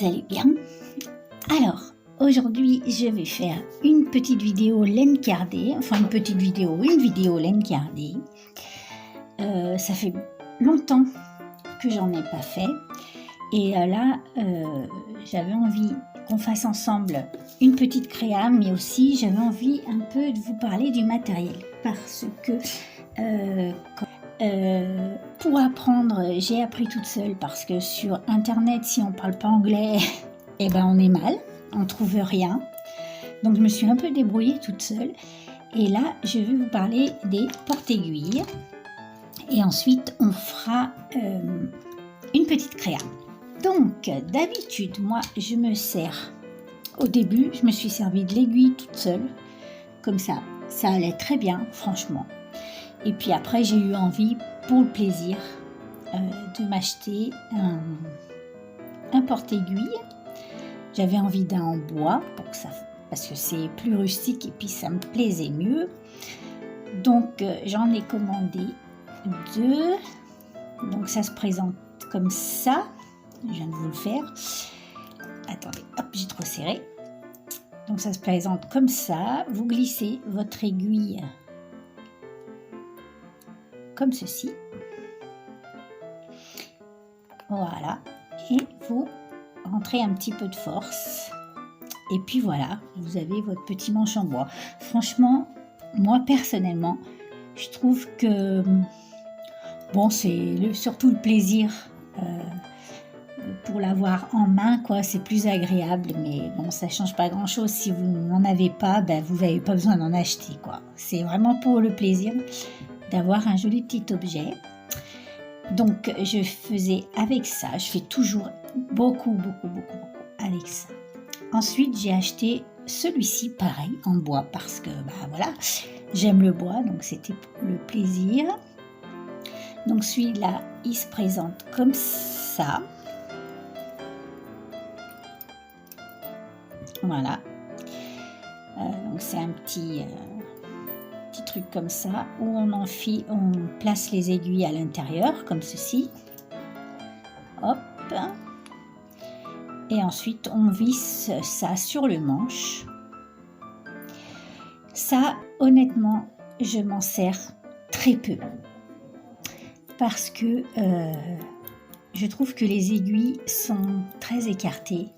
allez bien. Alors, aujourd'hui, je vais faire une petite vidéo laine cardée, une vidéo laine cardée. Ça fait longtemps que j'en ai pas fait. Et là, j'avais envie qu'on fasse ensemble une petite créa, mais aussi j'avais envie un peu de vous parler du matériel. Parce que pour apprendre, j'ai appris toute seule parce que sur internet, si on parle pas anglais, eh ben on est mal, on trouve rien. Donc je me suis un peu débrouillée toute seule. Et là, je vais vous parler des porte-aiguilles. Et ensuite, on fera une petite créa. Donc, d'habitude, moi, je me sers. Au début, je me suis servi de l'aiguille toute seule. Comme ça allait très bien, franchement. Et puis après, j'ai eu envie, pour le plaisir, de m'acheter un porte-aiguille. J'avais envie d'un en bois, parce que c'est plus rustique et puis ça me plaisait mieux. Donc, j'en ai commandé 2. Donc, ça se présente comme ça. Je viens de vous le faire. Attendez, hop, j'ai trop serré. Donc, ça se présente comme ça. Vous glissez votre aiguille comme ceci. Voilà. Et vous rentrez un petit peu de force. Et puis voilà, vous avez votre petit manche en bois. Franchement, moi personnellement, je trouve que bon, c'est surtout le plaisir pour l'avoir en main, quoi. C'est plus agréable, mais bon, ça change pas grand-chose. Si vous n'en avez pas, ben, vous n'avez pas besoin d'en acheter, quoi. C'est vraiment pour le plaisir d'avoir un joli petit objet. Donc, je faisais avec ça. Je fais toujours beaucoup avec ça. Ensuite, j'ai acheté celui-ci, pareil, en bois, parce que, bah voilà, j'aime le bois, donc c'était pour le plaisir. Donc, celui-là, il se présente comme ça. Voilà. Donc, c'est un petit truc comme ça, où on place les aiguilles à l'intérieur, comme ceci. Hop. Et ensuite, on visse ça sur le manche. Ça, honnêtement, je m'en sers très peu. Parce que je trouve que les aiguilles sont très écartées.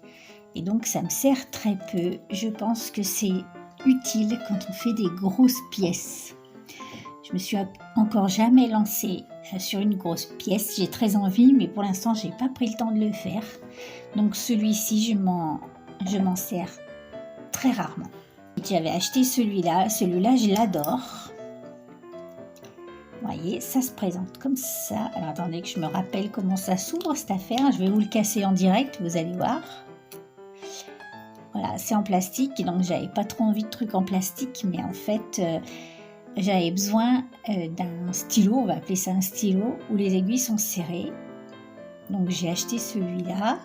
Et donc, ça me sert très peu. Je pense que c'est utile quand on fait des grosses pièces. Je me suis encore jamais lancée sur une grosse pièce. J'ai très envie, mais pour l'instant, j'ai pas pris le temps de le faire. Donc celui-ci, je m'en sers très rarement. J'avais acheté celui-là, je l'adore. Vous voyez, ça se présente comme ça. Alors attendez que je me rappelle comment ça s'ouvre cette affaire. Je vais vous le casser en direct, vous allez voir. Voilà, c'est en plastique, donc j'avais pas trop envie de trucs en plastique, mais en fait, j'avais besoin d'un stylo, on va appeler ça un stylo, où les aiguilles sont serrées. Donc j'ai acheté celui-là.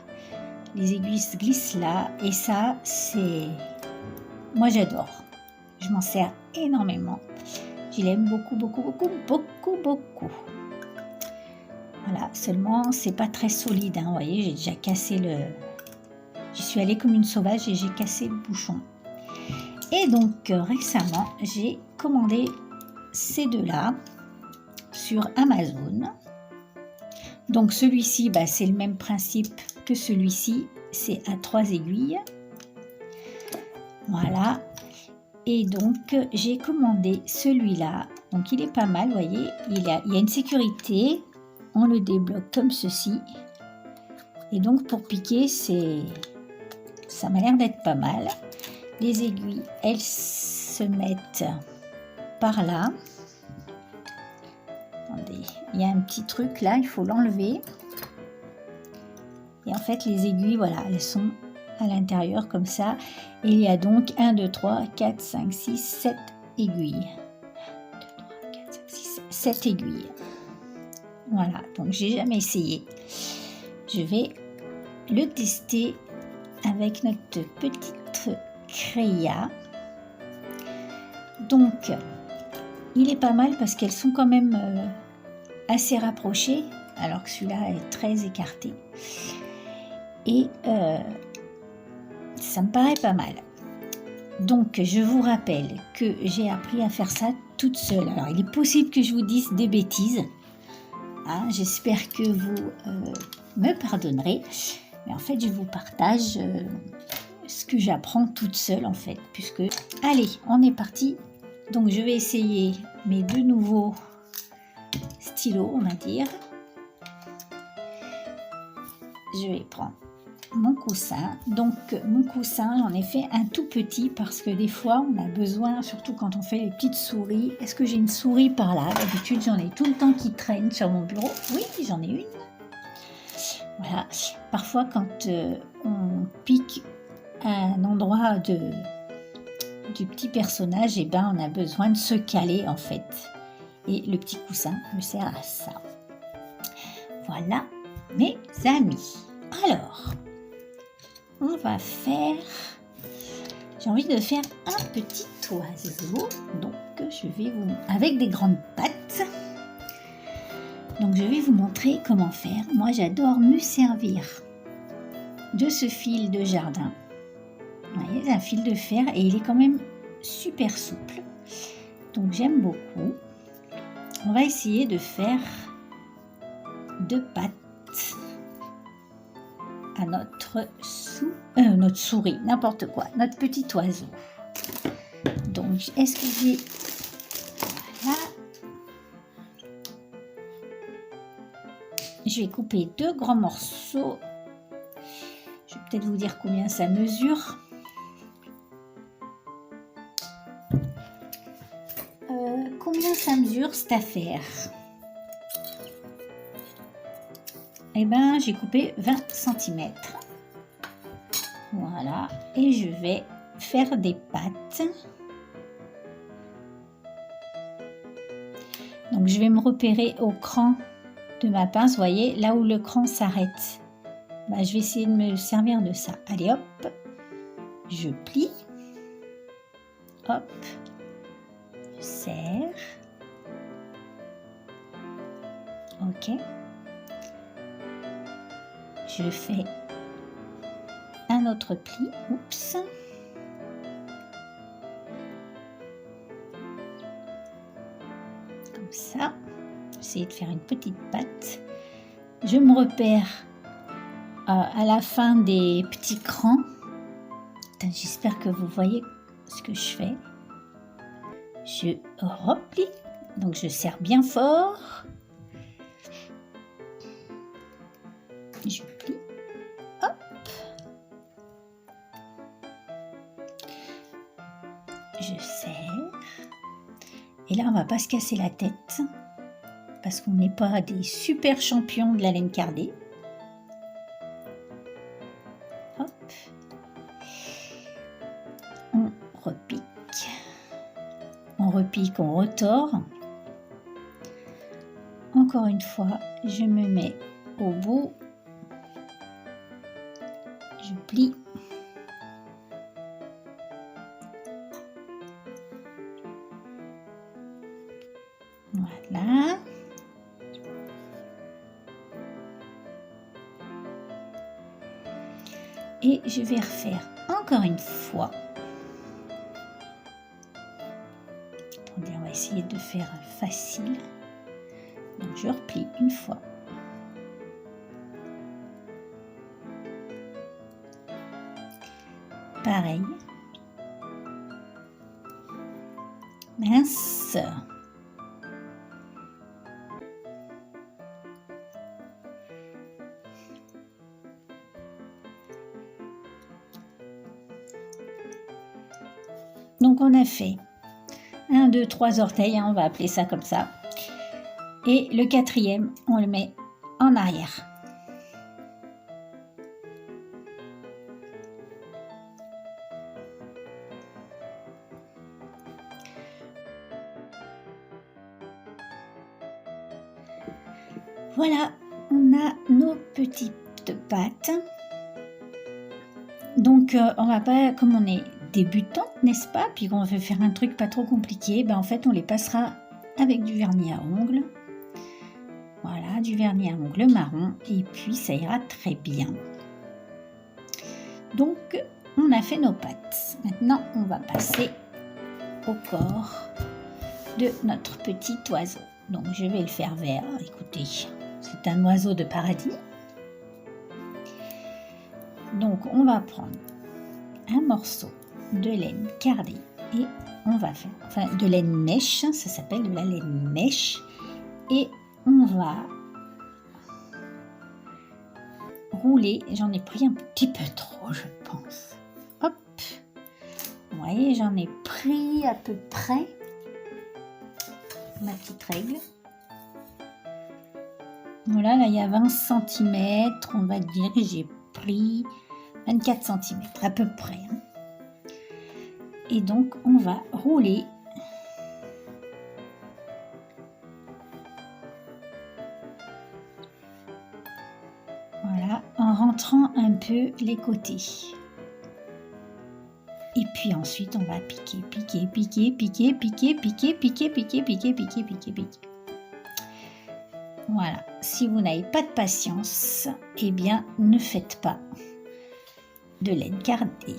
Les aiguilles se glissent là, et ça, c'est... Moi, j'adore. Je m'en sers énormément. Je l'aime beaucoup. Voilà, seulement, c'est pas très solide, hein. Vous voyez, j'ai déjà cassé le... J'y suis allée comme une sauvage et j'ai cassé le bouchon. Et donc, récemment, j'ai commandé ces 2-là sur Amazon. Donc, celui-ci, bah, c'est le même principe que celui-ci. C'est à 3 aiguilles. Voilà. Et donc, j'ai commandé celui-là. Donc, il est pas mal, vous voyez. Il y a une sécurité. On le débloque comme ceci. Et donc, pour piquer, ça m'a l'air d'être pas mal. Les aiguilles, elles se mettent par là. Attendez, il y a un petit truc là, il faut l'enlever. Et en fait, les aiguilles, voilà, elles sont à l'intérieur comme ça. Et il y a donc 1, 2, 3, 4, 5, 6, 7 aiguilles. 1, 2, 3, 4, 5, 6, 7 aiguilles. Voilà, donc j'ai jamais essayé. Je vais le tester avec notre petite créa. Donc, il est pas mal parce qu'elles sont quand même assez rapprochées, alors que celui-là est très écarté. et ça me paraît pas mal. Donc je vous rappelle que j'ai appris à faire ça toute seule. Alors il est possible que je vous dise des bêtises, hein, j'espère que vous me pardonnerez, mais en fait je vous partage ce que j'apprends toute seule en fait, puisque allez, on est parti. Donc je vais essayer mes 2 nouveaux stylos, on va dire. Je vais prendre mon coussin. Donc mon coussin, j'en ai fait un tout petit parce que des fois on a besoin, surtout quand on fait les petites souris. Est-ce que j'ai une souris par là? D'habitude j'en ai tout le temps qui traîne sur mon bureau. Oui, j'en ai une. Voilà. Parfois quand on pique un endroit du petit personnage, et ben on a besoin de se caler en fait. Et le petit coussin me sert à ça. Voilà mes amis. Alors, on va faire... J'ai envie de faire un petit oiseau. Donc, je vais vous... avec des grandes pattes. Donc, je vais vous montrer comment faire. Moi, j'adore me servir de ce fil de jardin. Vous voyez, c'est un fil de fer et il est quand même super souple. Donc, j'aime beaucoup. On va essayer de faire 2 pattes à notre souris, n'importe quoi, notre petit oiseau. Donc, est-ce que j'ai... Voilà. Je vais couper 2 grands morceaux. Je vais peut-être vous dire combien ça mesure. Combien ça mesure cette affaire? Eh ben, j'ai coupé 20 cm. Voilà. Et je vais faire des pattes. Donc, je vais me repérer au cran de ma pince. Vous voyez, là où le cran s'arrête. Ben, je vais essayer de me servir de ça. Allez, hop. Je plie. Hop. Je serre. Ok. Je fais un autre pli. Oups. Comme ça. J'essaie de faire une petite patte. Je me repère à la fin des petits crans. J'espère que vous voyez ce que je fais. Je replie. Donc je serre bien fort. Je plie. Hop. Je serre. Et là, on va pas se casser la tête. Parce qu'on n'est pas des super champions de la laine cardée. Hop. On repique. On repique, on retord. Encore une fois, je me mets au bout. Je plie. Voilà. Et je vais refaire encore une fois. Attendez, on va essayer de faire facile. Donc je replie une fois. Pareil. Mince. Donc on a fait 1, 2, 3 orteils, hein, on va appeler ça comme ça. Et le 4e, on le met en arrière. Voilà, on a nos petites pattes. Donc on va pas, comme on est débutante, n'est-ce pas, puis qu'on veut faire un truc pas trop compliqué, ben en fait on les passera avec du vernis à ongles. Voilà, du vernis à ongles marron, et puis ça ira très bien. Donc, on a fait nos pattes. Maintenant, on va passer au corps de notre petit oiseau. Donc, je vais le faire vert. Écoutez, c'est un oiseau de paradis. Donc, on va prendre un morceau de laine cardée et on va faire, enfin, de laine mèche, ça s'appelle de la laine mèche. Et on va rouler. J'en ai pris un petit peu trop, je pense. Hop, vous voyez, j'en ai pris à peu près ma petite règle. Voilà, là il y a 20 cm, on va dire, j'ai pris 24 cm à peu près. Et donc on va rouler voilà, en rentrant un peu les côtés. Et puis ensuite on va piquer, piquer, piquer, piquer, piquer, piquer, piquer, piquer, piquer, piquer, piquer, piquer. Voilà, si vous n'avez pas de patience, eh bien ne faites pas de laine cardée.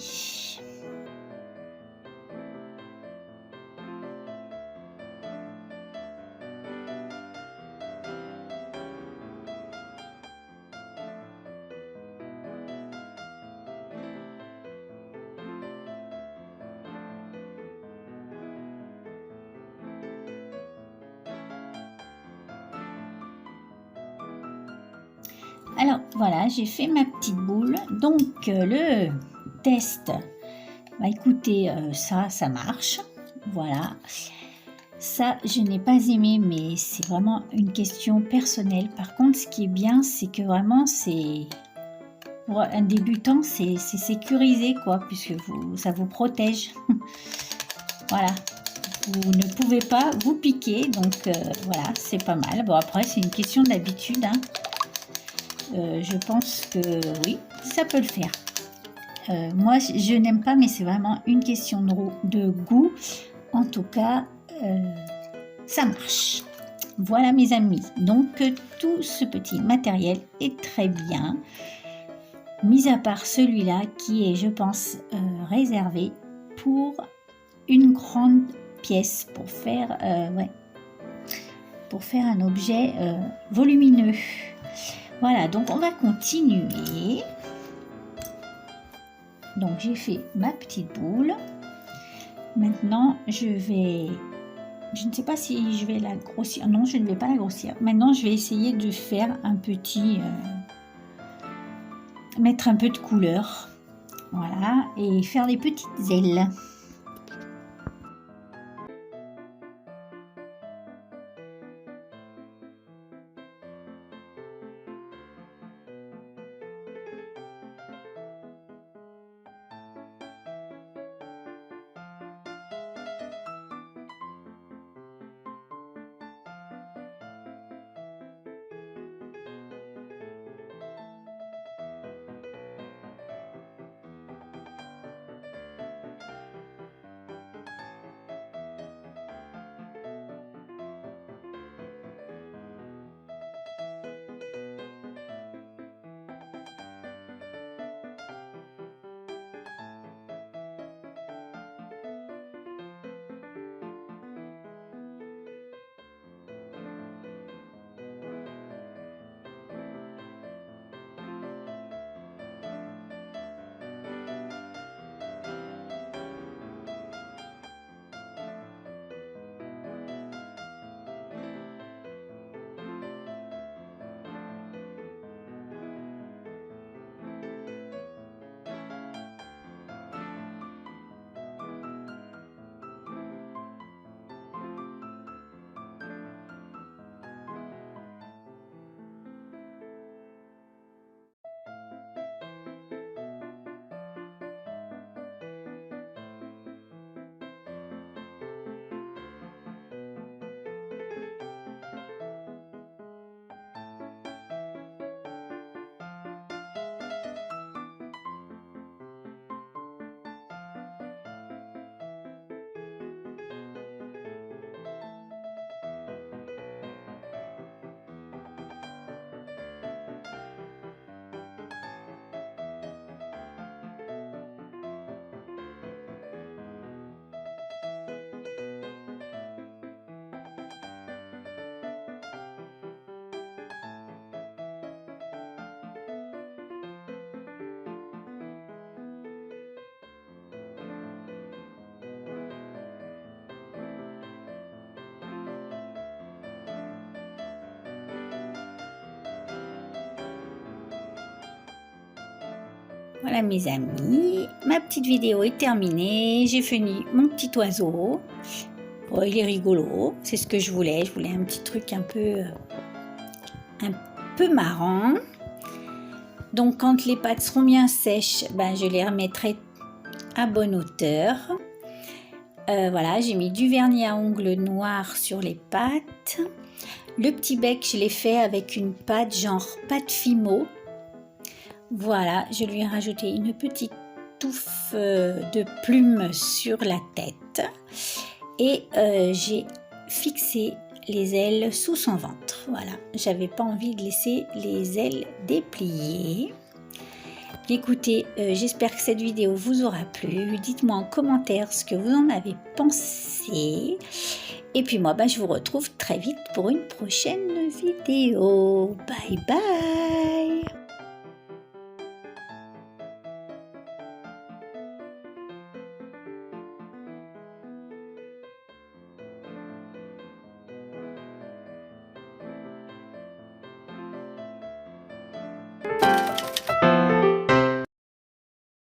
Alors voilà, j'ai fait ma petite boule. Donc le test, bah, écoutez, ça marche. Voilà. Ça, je n'ai pas aimé, mais c'est vraiment une question personnelle. Par contre, ce qui est bien, c'est que vraiment, c'est pour un débutant, c'est sécurisé, quoi, puisque ça vous protège. Voilà. Vous ne pouvez pas vous piquer, donc voilà, c'est pas mal. Bon, après, c'est une question d'habitude, hein. Je pense que oui, ça peut le faire. Moi, je n'aime pas, mais c'est vraiment une question de goût. En tout cas, ça marche. Voilà mes amis. Donc, tout ce petit matériel est très bien, mis à part celui-là qui est, je pense, réservé pour une grande pièce, pour faire, pour faire un objet volumineux. Voilà, donc on va continuer. Donc j'ai fait ma petite boule. Maintenant, je ne sais pas si je vais la grossir. Non, je ne vais pas la grossir. Maintenant, je vais essayer de faire un petit... mettre un peu de couleur. Voilà, et faire des petites ailes. Voilà mes amis, ma petite vidéo est terminée. J'ai fini mon petit oiseau. Oh, il est rigolo, c'est ce que je voulais. Je voulais un petit truc un peu marrant. Donc quand les pattes seront bien sèches, ben, je les remettrai à bonne hauteur. Voilà, j'ai mis du vernis à ongles noir sur les pattes. Le petit bec, je l'ai fait avec une pâte genre pâte Fimo. Voilà, je lui ai rajouté une petite touffe de plumes sur la tête. Et j'ai fixé les ailes sous son ventre. Voilà, j'avais pas envie de laisser les ailes dépliées. Écoutez, j'espère que cette vidéo vous aura plu. Dites-moi en commentaire ce que vous en avez pensé. Et puis moi, je vous retrouve très vite pour une prochaine vidéo. Bye bye!